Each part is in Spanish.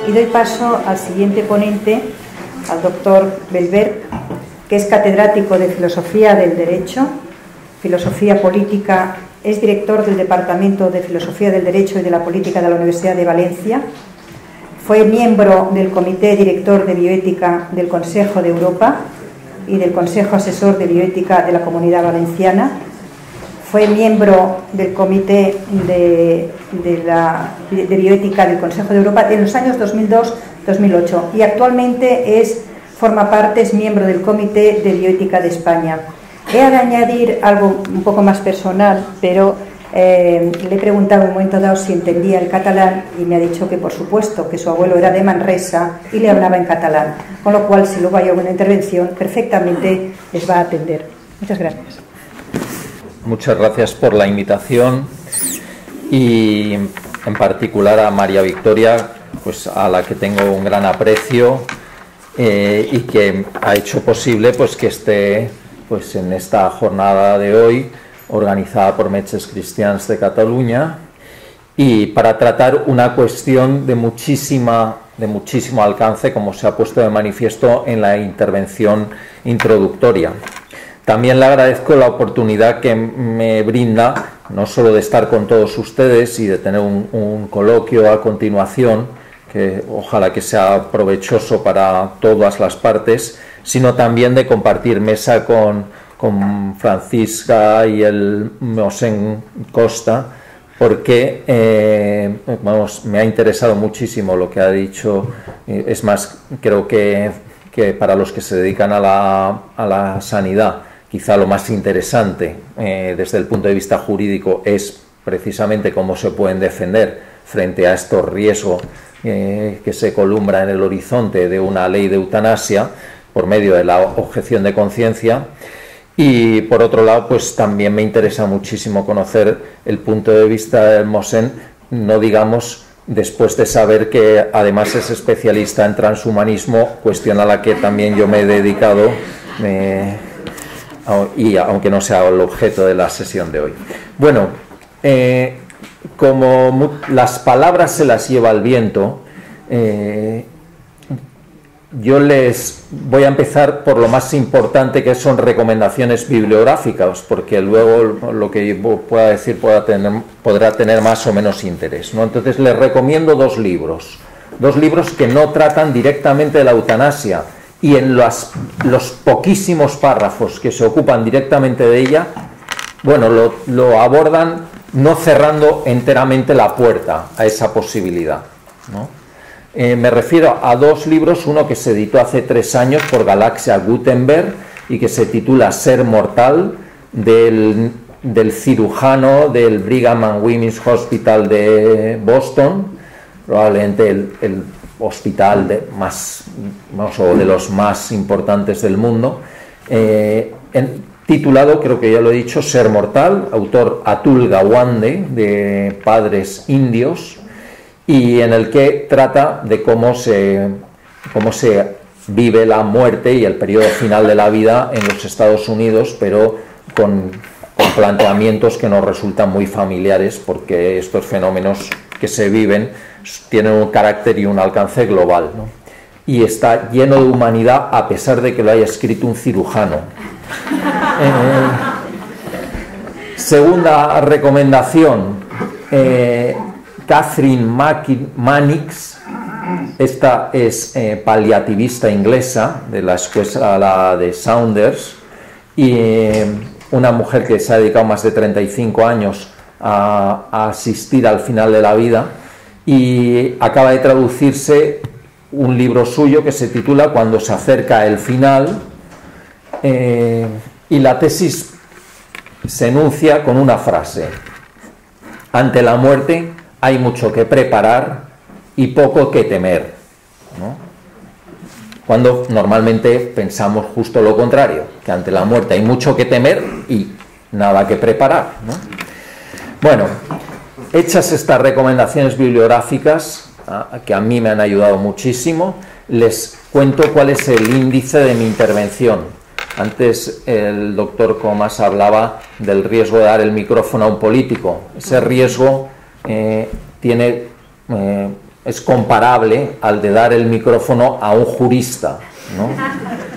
y doy paso al siguiente ponente, al doctor Belver, que es catedrático de Filosofía del Derecho, Filosofía Política, es director del Departamento de Filosofía del Derecho y de la Política de la Universidad de Valencia, fue miembro del Comité Director de Bioética del Consejo de Europa y del Consejo Asesor de Bioética de la Comunidad Valenciana, fue miembro del Comité de Bioética del Consejo de Europa en los años 2002-2008 y actualmente es miembro del Comité de Bioética de España. He de añadir algo un poco más personal, pero le he preguntado en un momento dado si entendía el catalán y me ha dicho que por supuesto, que su abuelo era de Manresa y le hablaba en catalán, con lo cual si luego hay alguna intervención perfectamente les va a atender. Muchas gracias. Muchas gracias por la invitación y en particular a María Victoria, pues a la que tengo un gran aprecio y que ha hecho posible pues que esté pues en esta jornada de hoy organizada por Metges Cristians de Cataluña y para tratar una cuestión de muchísimo alcance, como se ha puesto de manifiesto en la intervención introductoria. También le agradezco la oportunidad que me brinda, no solo de estar con todos ustedes y de tener un coloquio a continuación, que ojalá que sea provechoso para todas las partes, sino también de compartir mesa con Francisca y el Mosén Costa, porque me ha interesado muchísimo lo que ha dicho. Es más, creo que para los que se dedican a la sanidad, quizá lo más interesante desde el punto de vista jurídico es precisamente cómo se pueden defender frente a estos riesgos que se columbra en el horizonte de una ley de eutanasia por medio de la objeción de conciencia. Y por otro lado, pues también me interesa muchísimo conocer el punto de vista del Mosén, no digamos después de saber que además es especialista en transhumanismo, cuestión a la que también yo me he dedicado, y aunque no sea el objeto de la sesión de hoy. Bueno, como las palabras se las lleva el viento, yo les voy a empezar por lo más importante, que son recomendaciones bibliográficas, porque luego lo que pueda decir podrá tener más o menos interés, ¿no? Entonces les recomiendo dos libros que no tratan directamente de la eutanasia, y en los poquísimos párrafos que se ocupan directamente de ella, bueno, lo abordan no cerrando enteramente la puerta a esa posibilidad, ¿no? Me refiero a dos libros, uno que se editó hace 3 años por Galaxia Gutenberg y que se titula Ser mortal, del cirujano del Brigham and Women's Hospital de Boston, probablemente el hospital de los más importantes del mundo, titulado, creo que ya lo he dicho, Ser mortal, autor Atul Gawande, de padres indios, y en el que trata de cómo se vive la muerte y el periodo final de la vida en los Estados Unidos, pero con planteamientos que nos resultan muy familiares, porque estos fenómenos que se viven tienen un carácter y un alcance global, ¿no? Y está lleno de humanidad a pesar de que lo haya escrito un cirujano. Segunda recomendación, Catherine Mannix. Esta es paliativista inglesa de la escuela de Saunders y una mujer que se ha dedicado más de 35 años a asistir al final de la vida, y acaba de traducirse un libro suyo que se titula Cuando se acerca el final, y la tesis se enuncia con una frase: ante la muerte hay mucho que preparar y poco que temer, ¿no? Cuando normalmente pensamos justo lo contrario, que ante la muerte hay mucho que temer y nada que preparar, ¿no? Bueno, hechas estas recomendaciones bibliográficas, que a mí me han ayudado muchísimo, les cuento cuál es el índice de mi intervención. Antes el doctor Comas hablaba del riesgo de dar el micrófono a un político. Ese riesgo tiene es comparable al de dar el micrófono a un jurista, ¿no?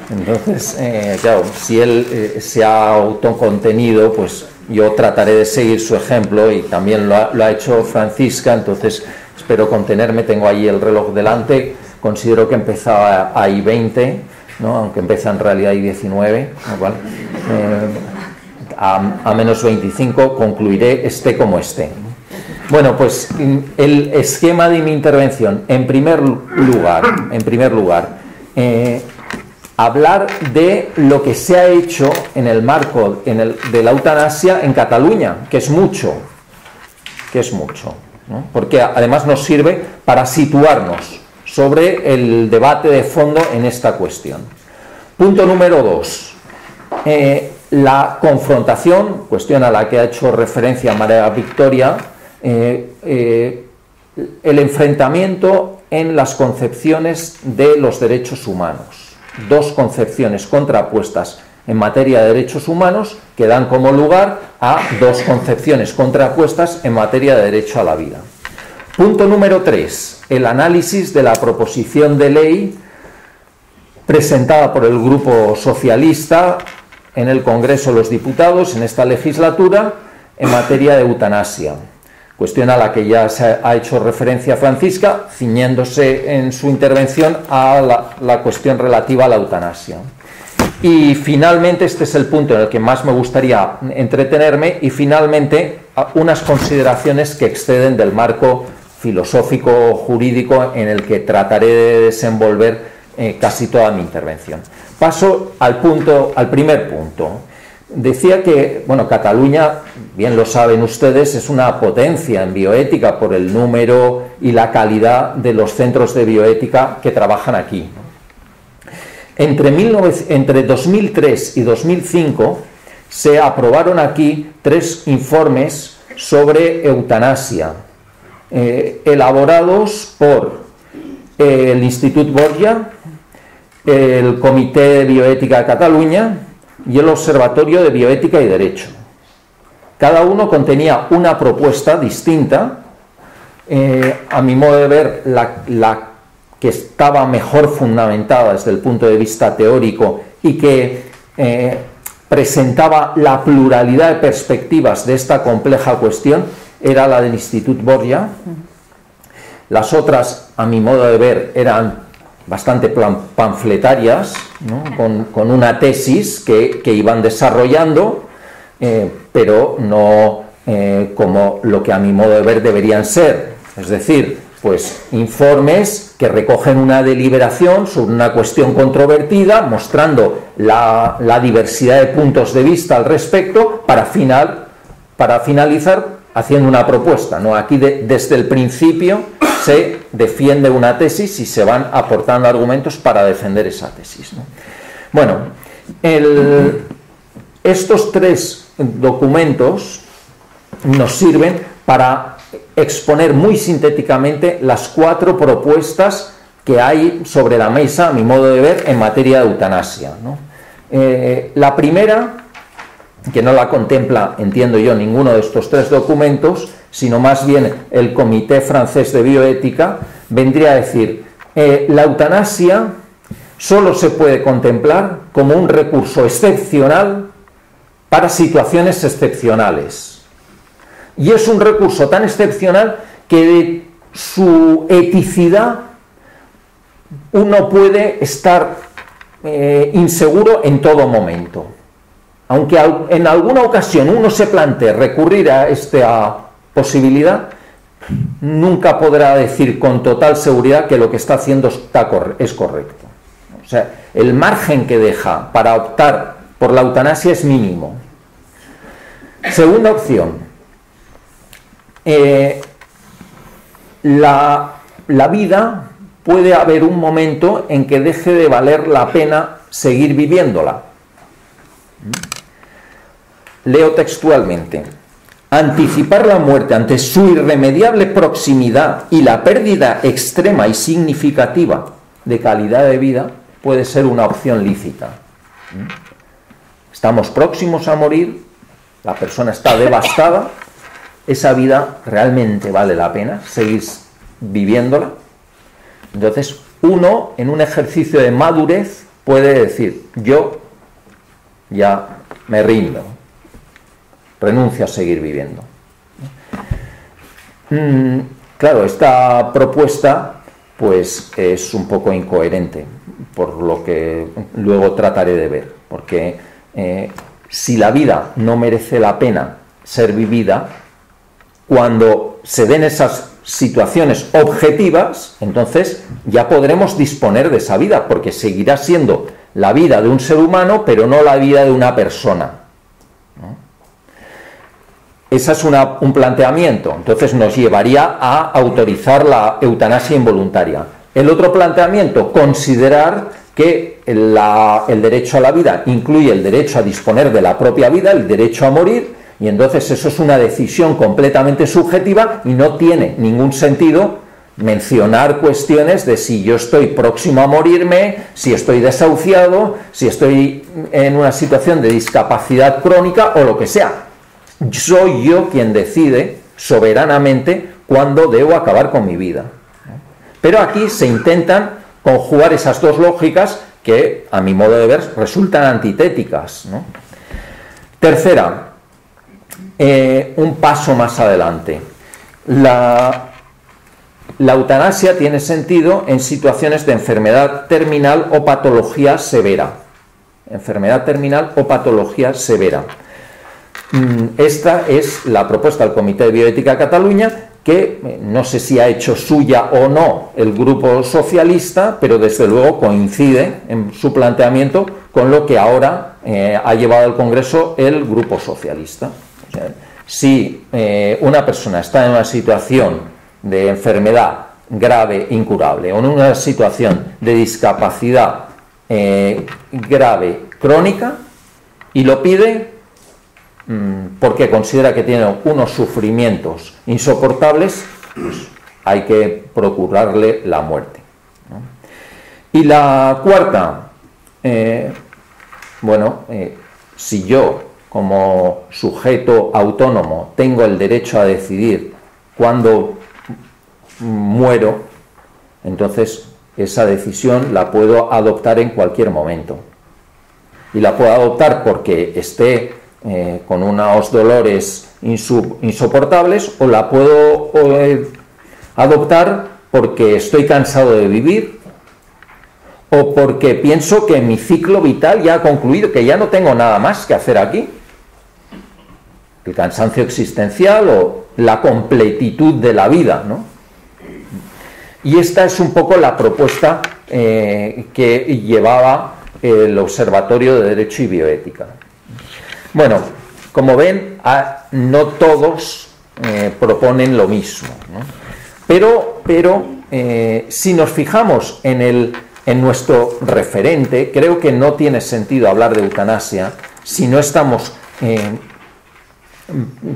Entonces, claro, si él se ha autocontenido, pues yo trataré de seguir su ejemplo, y también lo ha hecho Francisca, entonces espero contenerme. Tengo ahí el reloj delante, considero que empezaba a I20, ¿no? Aunque empieza en realidad I19, ¿no? A menos 25 concluiré esté como esté. Bueno, pues el esquema de mi intervención, en primer lugar, hablar de lo que se ha hecho en el marco de la eutanasia en Cataluña, que es mucho, ¿no? Porque además nos sirve para situarnos sobre el debate de fondo en esta cuestión. Punto número 2. La confrontación, cuestión a la que ha hecho referencia María Victoria, el enfrentamiento en las concepciones de los derechos humanos. Dos concepciones contrapuestas en materia de derechos humanos que dan como lugar a dos concepciones contrapuestas en materia de derecho a la vida. Punto número 3. El análisis de la proposición de ley presentada por el Grupo Socialista en el Congreso de los Diputados en esta legislatura en materia de eutanasia. Cuestión a la que ya se ha hecho referencia Francisca, ciñéndose en su intervención a la cuestión relativa a la eutanasia. Y finalmente, este es el punto en el que más me gustaría entretenerme, y finalmente unas consideraciones que exceden del marco filosófico jurídico en el que trataré de desenvolver casi toda mi intervención. Paso al primer punto. Decía que, bueno, Cataluña, bien lo saben ustedes, es una potencia en bioética por el número y la calidad de los centros de bioética que trabajan aquí. Entre 2003 y 2005 se aprobaron aquí 3 informes sobre eutanasia, elaborados por el Institut Borja, el Comité de Bioética de Cataluña y el Observatorio de Bioética y Derecho. Cada uno contenía una propuesta distinta. A mi modo de ver, la que estaba mejor fundamentada desde el punto de vista teórico y que presentaba la pluralidad de perspectivas de esta compleja cuestión era la del Institut Borja. Las otras, a mi modo de ver, eran bastante panfletarias, ¿no? con una tesis que iban desarrollando, pero no como lo que a mi modo de ver deberían ser, es decir, pues informes que recogen una deliberación sobre una cuestión controvertida, mostrando la diversidad de puntos de vista al respecto, para finalizar haciendo una propuesta, ¿no? Aquí desde el principio se defiende una tesis y se van aportando argumentos para defender esa tesis, ¿no? Bueno, estos 3 documentos nos sirven para exponer muy sintéticamente las 4 propuestas que hay sobre la mesa, a mi modo de ver, en materia de eutanasia, ¿no? La primera, que no la contempla, entiendo yo, ninguno de estos 3 documentos, sino más bien el Comité Francés de Bioética, vendría a decir: la eutanasia solo se puede contemplar como un recurso excepcional para situaciones excepcionales. Y es un recurso tan excepcional que de su eticidad uno puede estar inseguro en todo momento. Aunque en alguna ocasión uno se plantee recurrir a esta posibilidad, nunca podrá decir con total seguridad que lo que está haciendo es correcto. O sea, el margen que deja para optar por la eutanasia es mínimo. Segunda opción. La vida, puede haber un momento en que deje de valer la pena seguir viviéndola. Leo textualmente: anticipar la muerte ante su irremediable proximidad y la pérdida extrema y significativa de calidad de vida puede ser una opción lícita. Estamos próximos a morir, la persona está devastada, esa vida realmente vale la pena seguir viviéndola. Entonces, uno, en un ejercicio de madurez, puede decir, yo ya me rindo, renuncio a seguir viviendo. Claro, esta propuesta pues es un poco incoherente, por lo que luego trataré de ver, porque si la vida no merece la pena ser vivida, cuando se den esas situaciones objetivas, entonces ya podremos disponer de esa vida, porque seguirá siendo la vida de un ser humano, pero no la vida de una persona, ¿no? Ese es un planteamiento, entonces nos llevaría a autorizar la eutanasia involuntaria. El otro planteamiento, considerar que el derecho a la vida incluye el derecho a disponer de la propia vida, el derecho a morir, y entonces eso es una decisión completamente subjetiva y no tiene ningún sentido mencionar cuestiones de si yo estoy próximo a morirme, si estoy desahuciado, si estoy en una situación de discapacidad crónica o lo que sea. Soy yo quien decide soberanamente cuándo debo acabar con mi vida. Pero aquí se intentan conjugar esas dos lógicas que, a mi modo de ver, resultan antitéticas, ¿no? Tercera, un paso más adelante. La eutanasia tiene sentido en situaciones de enfermedad terminal o patología severa. Enfermedad terminal o patología severa. Esta es la propuesta del Comité de Bioética de Cataluña, que no sé si ha hecho suya o no el Grupo Socialista, pero desde luego coincide en su planteamiento con lo que ahora ha llevado al Congreso el Grupo Socialista. O sea, si una persona está en una situación de enfermedad grave, incurable, o en una situación de discapacidad grave, crónica, y lo pide porque considera que tiene unos sufrimientos insoportables, pues hay que procurarle la muerte, ¿no? Y la cuarta, si yo como sujeto autónomo tengo el derecho a decidir cuándo muero, entonces esa decisión la puedo adoptar en cualquier momento. Y la puedo adoptar porque esté con unos dolores insoportables, o la puedo adoptar porque estoy cansado de vivir, o porque pienso que mi ciclo vital ya ha concluido, que ya no tengo nada más que hacer aquí. El cansancio existencial o la completitud de la vida, ¿no? Y esta es un poco la propuesta que llevaba el Observatorio de Derecho y Bioética. Bueno, como ven, no todos proponen lo mismo, ¿no? Pero si nos fijamos en nuestro referente, creo que no tiene sentido hablar de eutanasia si no estamos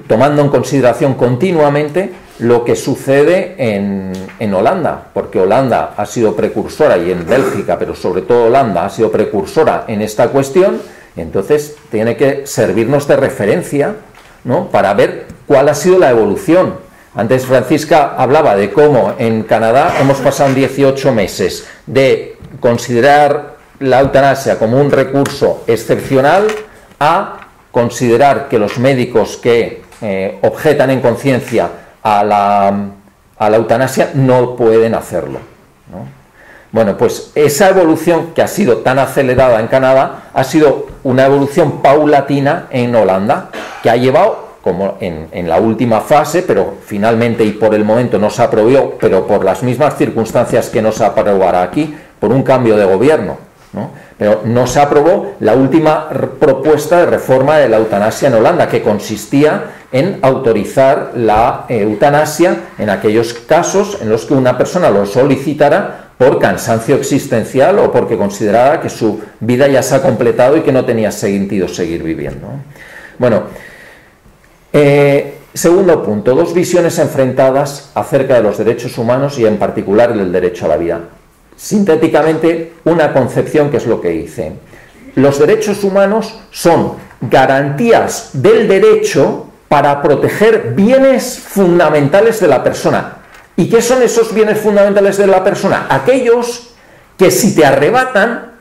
tomando en consideración continuamente lo que sucede en Holanda, porque Holanda ha sido precursora, y en Bélgica, pero sobre todo Holanda, ha sido precursora en esta cuestión. Entonces tiene que servirnos de referencia, ¿no?, para ver cuál ha sido la evolución. Antes Francisca hablaba de cómo en Canadá hemos pasado en 18 meses de considerar la eutanasia como un recurso excepcional a considerar que los médicos que objetan en conciencia a la eutanasia no pueden hacerlo, ¿no? Bueno, pues esa evolución que ha sido tan acelerada en Canadá ha sido una evolución paulatina en Holanda, que ha llevado, como en la última fase, pero finalmente y por el momento no se aprobó, pero por las mismas circunstancias que no se aprobará aquí, por un cambio de gobierno, ¿no? Pero no se aprobó la última propuesta de reforma de la eutanasia en Holanda, que consistía en autorizar la eutanasia en aquellos casos en los que una persona lo solicitara por cansancio existencial o porque considerara que su vida ya se ha completado y que no tenía sentido seguir viviendo. Bueno, segundo punto, dos visiones enfrentadas acerca de los derechos humanos y en particular del derecho a la vida. Sintéticamente, una concepción que es lo que hice. Los derechos humanos son garantías del derecho para proteger bienes fundamentales de la persona, ¿Y qué son esos bienes fundamentales de la persona? Aquellos que si te arrebatan,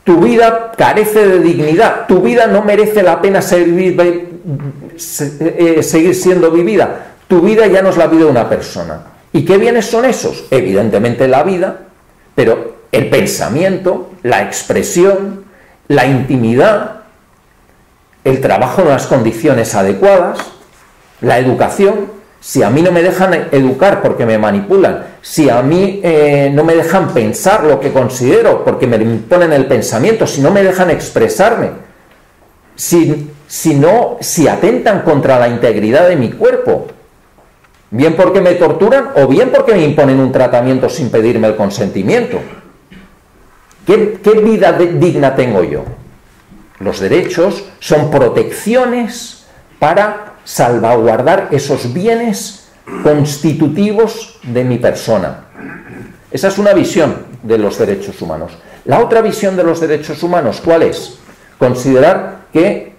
tu vida carece de dignidad, tu vida no merece la pena seguir siendo vivida, tu vida ya no es la vida de una persona. ¿Y qué bienes son esos? Evidentemente la vida, pero el pensamiento, la expresión, la intimidad, el trabajo en las condiciones adecuadas, la educación. Si a mí no me dejan educar porque me manipulan, si a mí no me dejan pensar lo que considero porque me imponen el pensamiento, si no me dejan expresarme, si atentan contra la integridad de mi cuerpo, bien porque me torturan o bien porque me imponen un tratamiento sin pedirme el consentimiento, ¿qué vida digna tengo yo? Los derechos son protecciones para salvaguardar esos bienes constitutivos de mi persona. Esa es una visión de los derechos humanos. La otra visión de los derechos humanos, ¿cuál es? Considerar que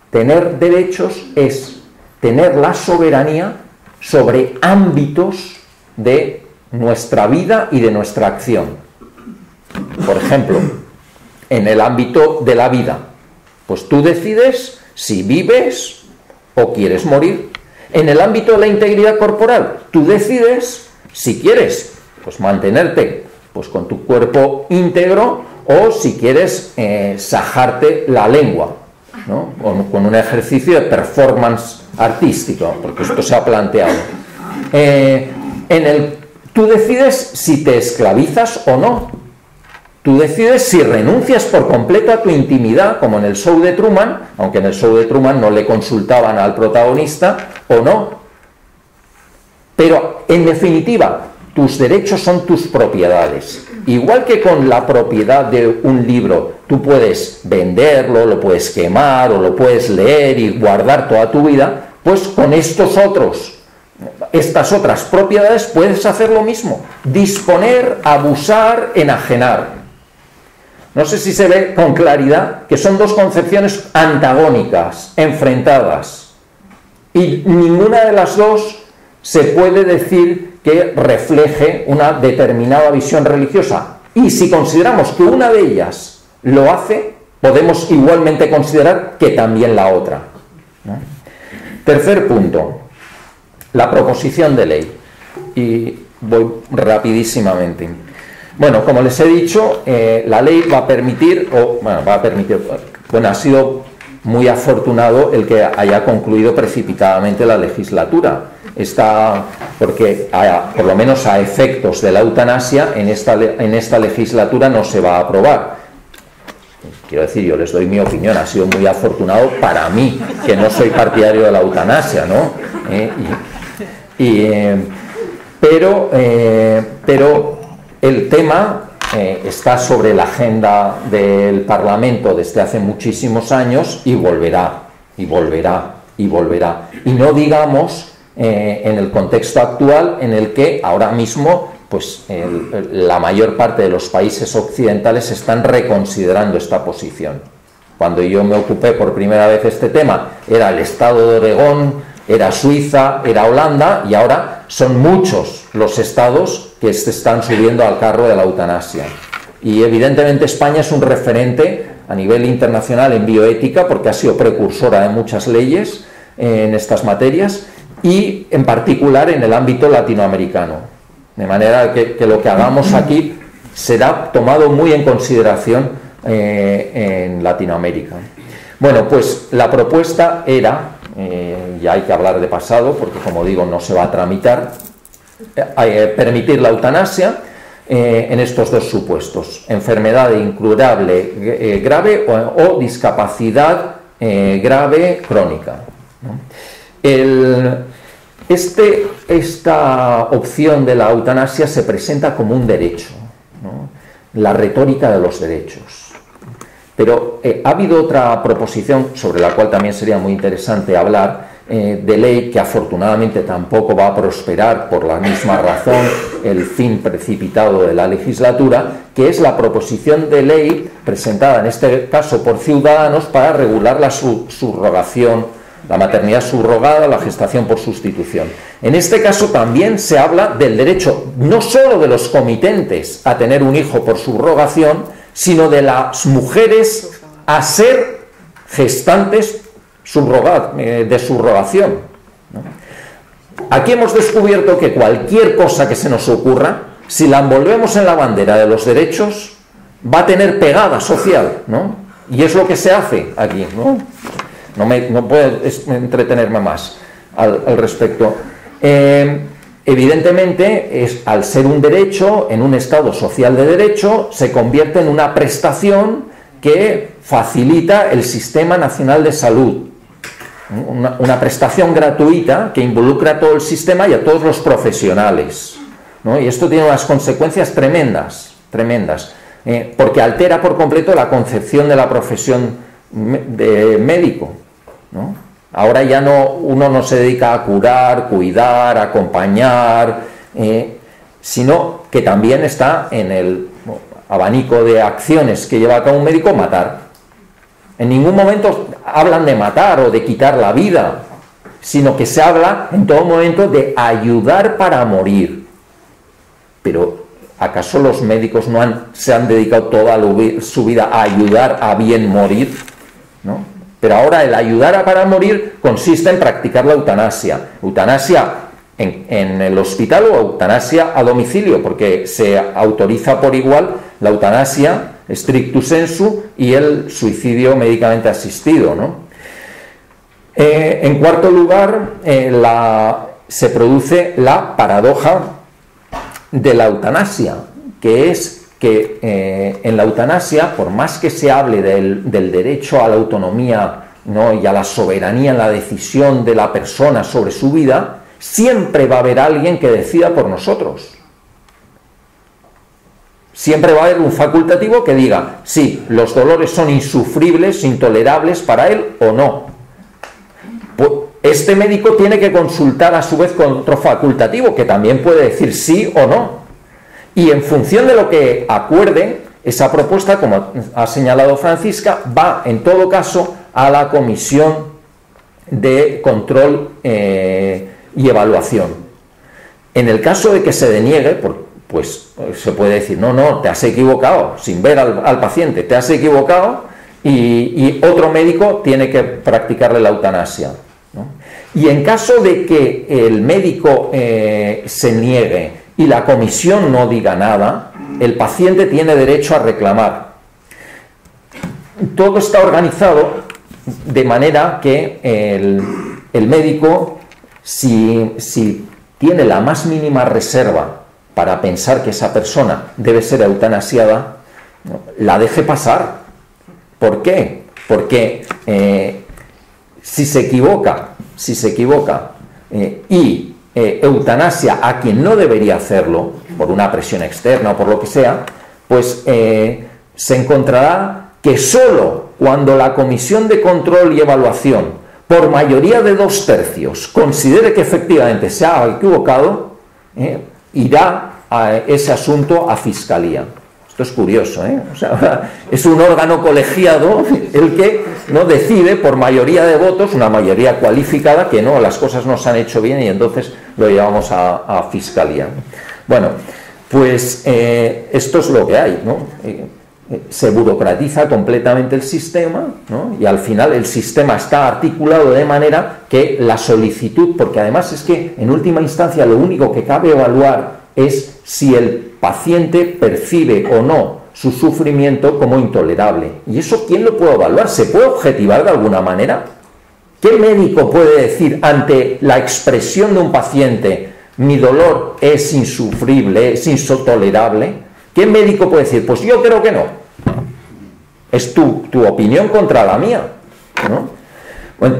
tener derechos es tener la soberanía sobre ámbitos de nuestra vida y de nuestra acción. Por ejemplo, en el ámbito de la vida, pues tú decides si vives o quieres morir. En el ámbito de la integridad corporal, tú decides si quieres pues mantenerte pues con tu cuerpo íntegro o si quieres sajarte la lengua, ¿no? O con un ejercicio de performance artístico, porque esto se ha planteado. Tú decides si te esclavizas o no. Tú decides si renuncias por completo a tu intimidad, como en el show de Truman, aunque en el show de Truman no le consultaban al protagonista, o no. Pero, en definitiva, tus derechos son tus propiedades. Igual que con la propiedad de un libro, tú puedes venderlo, lo puedes quemar o lo puedes leer y guardar toda tu vida, pues con estas otras propiedades puedes hacer lo mismo. Disponer, abusar, enajenar. No sé si se ve con claridad que son dos concepciones antagónicas, enfrentadas. Y ninguna de las dos se puede decir que refleje una determinada visión religiosa. Y si consideramos que una de ellas lo hace, podemos igualmente considerar que también la otra, ¿no? Tercer punto, la proposición de ley. Y voy rapidísimamente. Bueno, como les he dicho, la ley va a permitir, ha sido muy afortunado el que haya concluido precipitadamente la legislatura. Porque por lo menos a efectos de la eutanasia, en esta legislatura no se va a aprobar. Quiero decir, yo les doy mi opinión, ha sido muy afortunado para mí, que no soy partidario de la eutanasia, ¿no? Pero el tema está sobre la agenda del Parlamento desde hace muchísimos años y volverá, y volverá, y volverá. Y no digamos en el contexto actual en el que ahora mismo pues, la mayor parte de los países occidentales están reconsiderando esta posición. Cuando yo me ocupé por primera vez de este tema, era el estado de Oregón, era Suiza, era Holanda, y ahora son muchos los estados que se están subiendo al carro de la eutanasia. Y evidentemente España es un referente a nivel internacional en bioética, porque ha sido precursora de muchas leyes en estas materias, y en particular en el ámbito latinoamericano. De manera que lo que hagamos aquí será tomado muy en consideración en Latinoamérica. Bueno, pues la propuesta era, ya hay que hablar de pasado, porque como digo no se va a tramitar, permitir la eutanasia en estos dos supuestos: enfermedad incurable grave o discapacidad grave crónica, ¿no? Esta opción de la eutanasia se presenta como un derecho, ¿no? La retórica de los derechos. Pero ha habido otra proposición sobre la cual también sería muy interesante hablar, de ley, que afortunadamente tampoco va a prosperar por la misma razón, el fin precipitado de la legislatura, que es la proposición de ley presentada en este caso por Ciudadanos para regular la subrogación la maternidad subrogada, la gestación por sustitución. En este caso también se habla del derecho no solo de los comitentes a tener un hijo por subrogación, sino de las mujeres a ser gestantes de subrogación, ¿no? Aquí hemos descubierto que cualquier cosa que se nos ocurra, si la envolvemos en la bandera de los derechos, va a tener pegada social, ¿no? Y es lo que se hace aquí, ¿no? No puedo entretenerme más al respecto. Evidentemente, al ser un derecho, en un Estado social de derecho, se convierte en una prestación que facilita el Sistema Nacional de Salud. Una prestación gratuita que involucra a todo el sistema y a todos los profesionales, ¿no? Y esto tiene unas consecuencias tremendas, porque altera por completo la concepción de la profesión de médico, ¿no? Ahora ya uno no se dedica a curar, cuidar, acompañar, sino que también está en el abanico de acciones que lleva a cabo un médico, matar. En ningún momento hablan de matar o de quitar la vida, sino que se habla en todo momento de ayudar para morir. Pero ¿acaso los médicos se han dedicado toda su vida a ayudar a bien morir? ¿No? Pero ahora el ayudar para morir consiste en practicar la eutanasia. Eutanasia en el hospital o eutanasia a domicilio, porque se autoriza por igual la eutanasia stricto sensu y el suicidio médicamente asistido, ¿no? En cuarto lugar, se produce la paradoja de la eutanasia, que es que en la eutanasia, por más que se hable del derecho a la autonomía, ¿no?, y a la soberanía en la decisión de la persona sobre su vida, siempre va a haber alguien que decida por nosotros. Siempre va a haber un facultativo que diga, sí, los dolores son insufribles, intolerables para él o no. Este médico tiene que consultar a su vez con otro facultativo que también puede decir sí o no. Y en función de lo que acuerden, esa propuesta, como ha señalado Francisca, va en todo caso a la comisión de control y evaluación. En el caso de que se deniegue, pues se puede decir, no, te has equivocado, sin ver al paciente, te has equivocado, y otro médico tiene que practicarle la eutanasia, ¿no? Y en caso de que el médico se niegue y la comisión no diga nada, el paciente tiene derecho a reclamar. Todo está organizado de manera que el médico, si tiene la más mínima reserva para pensar que esa persona debe ser eutanasiada, ¿no?, la deje pasar. ¿Por qué? Porque si se equivoca y eutanasia a quien no debería hacerlo, por una presión externa o por lo que sea, pues se encontrará que solo cuando la comisión de control y evaluación, por mayoría de 2/3, considere que efectivamente se ha equivocado, irá a ese asunto a Fiscalía. Esto es curioso, ¿eh? O sea, es un órgano colegiado el que no decide por mayoría de votos, una mayoría cualificada, que no, las cosas no se han hecho bien y entonces lo llevamos a Fiscalía. Bueno, pues esto es lo que hay, ¿no? Se burocratiza completamente el sistema, ¿no? Y al final el sistema está articulado de manera que la solicitud, porque además es que en última instancia lo único que cabe evaluar es si el paciente percibe o no su sufrimiento como intolerable. ¿Y eso quién lo puede evaluar? ¿Se puede objetivar de alguna manera? ¿Qué médico puede decir ante la expresión de un paciente, mi dolor es insufrible, es intolerable? ¿Qué médico puede decir, pues yo creo que no? Es tu opinión contra la mía, ¿no? Bueno,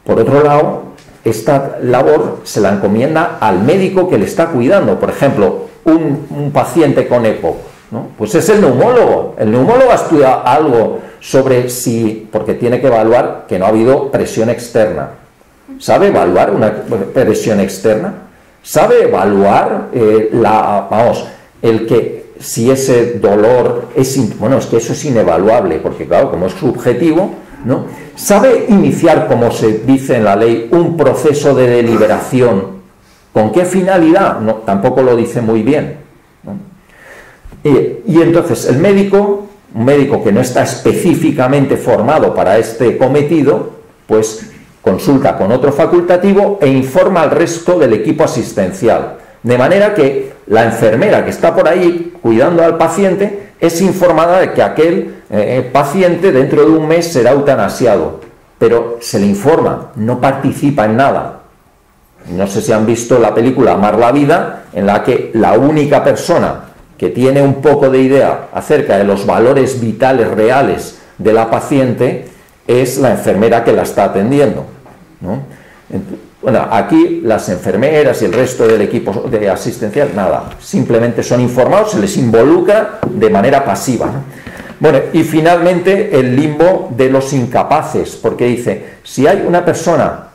por otro lado, esta labor se la encomienda al médico que le está cuidando. Por ejemplo, un paciente con EPOC, ¿no? Pues es el neumólogo. El neumólogo estudia algo sobre si, porque tiene que evaluar que no ha habido presión externa. ¿Sabe evaluar una presión externa? ¿Sabe evaluar si ese dolor es... Bueno, es que eso es inevaluable, porque claro, como es subjetivo, ¿no? ¿Sabe iniciar, como se dice en la ley, un proceso de deliberación? ¿Con qué finalidad? No, tampoco lo dice muy bien, ¿no? Y entonces el médico, un médico que no está específicamente formado para este cometido, pues consulta con otro facultativo e informa al resto del equipo asistencial. De manera que la enfermera que está por ahí cuidando al paciente es informada de que aquel paciente dentro de un mes será eutanasiado, pero se le informa, no participa en nada. No sé si han visto la película Amar la vida, en la que la única persona que tiene un poco de idea acerca de los valores vitales reales de la paciente es la enfermera que la está atendiendo, ¿no? Bueno, aquí las enfermeras y el resto del equipo de asistencial, nada, simplemente son informados, se les involucra de manera pasiva, ¿no? Bueno, y finalmente el limbo de los incapaces, porque dice, si hay una persona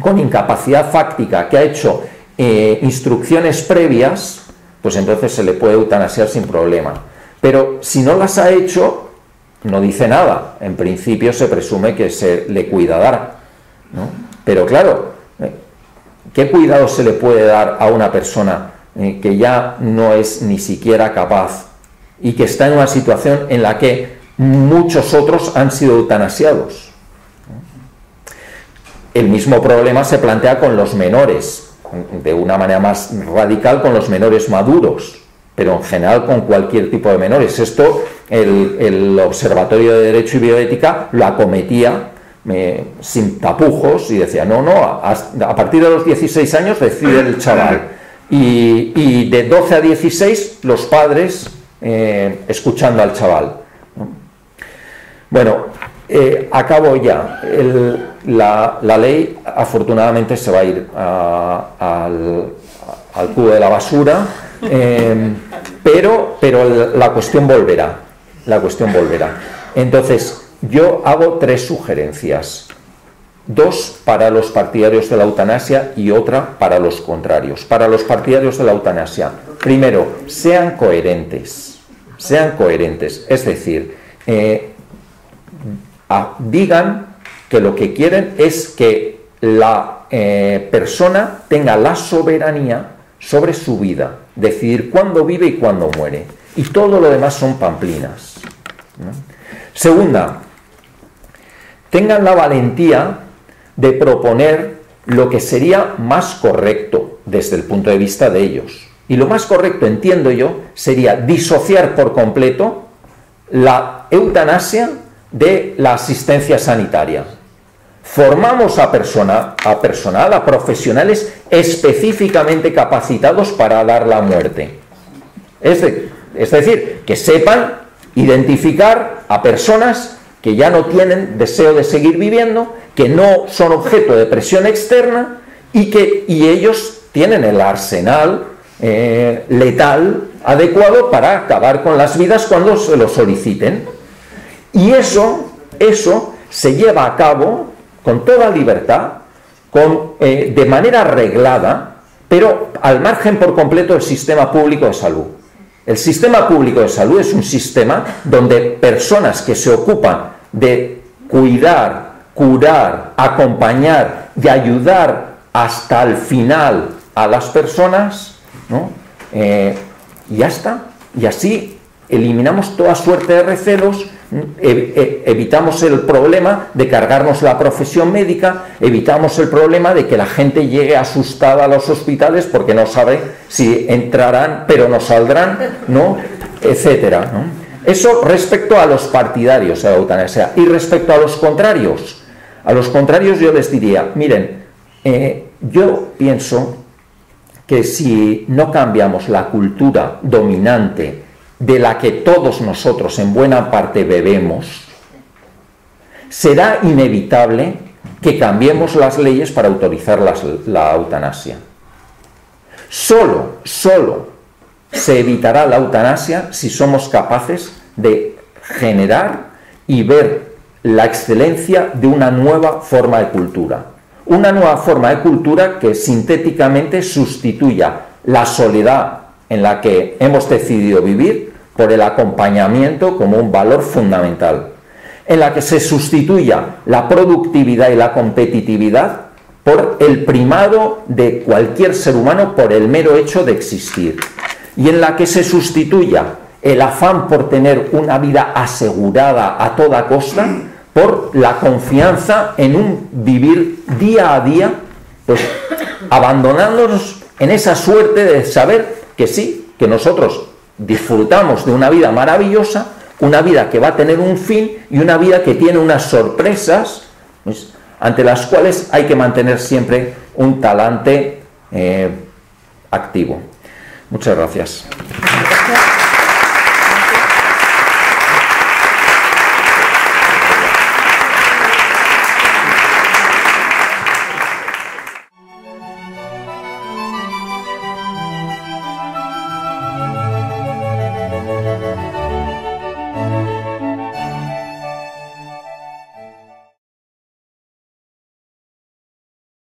con incapacidad fáctica que ha hecho instrucciones previas, pues entonces se le puede eutanasiar sin problema. Pero si no las ha hecho, no dice nada. En principio se presume que se le cuidará, ¿no? Pero claro, ¿qué cuidado se le puede dar a una persona que ya no es ni siquiera capaz y que está en una situación en la que muchos otros han sido eutanasiados? El mismo problema se plantea con los menores, de una manera más radical con los menores maduros, pero en general con cualquier tipo de menores. Esto el Observatorio de Derecho y Bioética lo acometía sin tapujos y decía, no, a partir de los 16 años decide el chaval, y de 12 a 16 los padres escuchando al chaval, ¿no? Bueno, acabo ya. La ley afortunadamente se va a ir al cubo de la basura, pero la cuestión volverá. Entonces, yo hago 3 sugerencias, 2 para los partidarios de la eutanasia y otra para los contrarios. Para los partidarios de la eutanasia, primero, sean coherentes, es decir, digan que lo que quieren es que la persona tenga la soberanía sobre su vida, decidir cuándo vive y cuándo muere, y todo lo demás son pamplinas, ¿no? Segunda, tengan la valentía de proponer lo que sería más correcto desde el punto de vista de ellos, y lo más correcto, entiendo yo, sería disociar por completo la eutanasia de la asistencia sanitaria. Formamos a personal, a profesionales específicamente capacitados para dar la muerte. Es decir, que sepan identificar a personas que ya no tienen deseo de seguir viviendo, que no son objeto de presión externa y ellos tienen el arsenal letal adecuado para acabar con las vidas cuando se lo soliciten. Y eso se lleva a cabo con toda libertad, de manera reglada, pero al margen por completo del sistema público de salud. El sistema público de salud es un sistema donde personas que se ocupan de cuidar, curar, acompañar y ayudar hasta el final a las personas, ¿no? Ya está. Y así eliminamos toda suerte de recelos, evitamos el problema de cargarnos la profesión médica, evitamos el problema de que la gente llegue asustada a los hospitales porque no sabe si entrarán pero no saldrán, ¿no? Etcétera, ¿no? Eso respecto a los partidarios de la eutanasia. Y respecto a los contrarios yo les diría, miren, yo pienso que si no cambiamos la cultura dominante de la que todos nosotros en buena parte bebemos, será inevitable que cambiemos las leyes para autorizar la eutanasia. Solo se evitará la eutanasia si somos capaces de generar y ver la excelencia de una nueva forma de cultura. Una nueva forma de cultura que sintéticamente sustituya la soledad en la que hemos decidido vivir por el acompañamiento como un valor fundamental. en la que se sustituya la productividad y la competitividad por el primado de cualquier ser humano por el mero hecho de existir, y en la que se sustituya el afán por tener una vida asegurada a toda costa por la confianza en un vivir día a día, pues abandonándonos en esa suerte de saber que sí, que nosotros disfrutamos de una vida maravillosa, una vida que va a tener un fin y una vida que tiene unas sorpresas, pues, ante las cuales hay que mantener siempre un talante activo. Muchas gracias.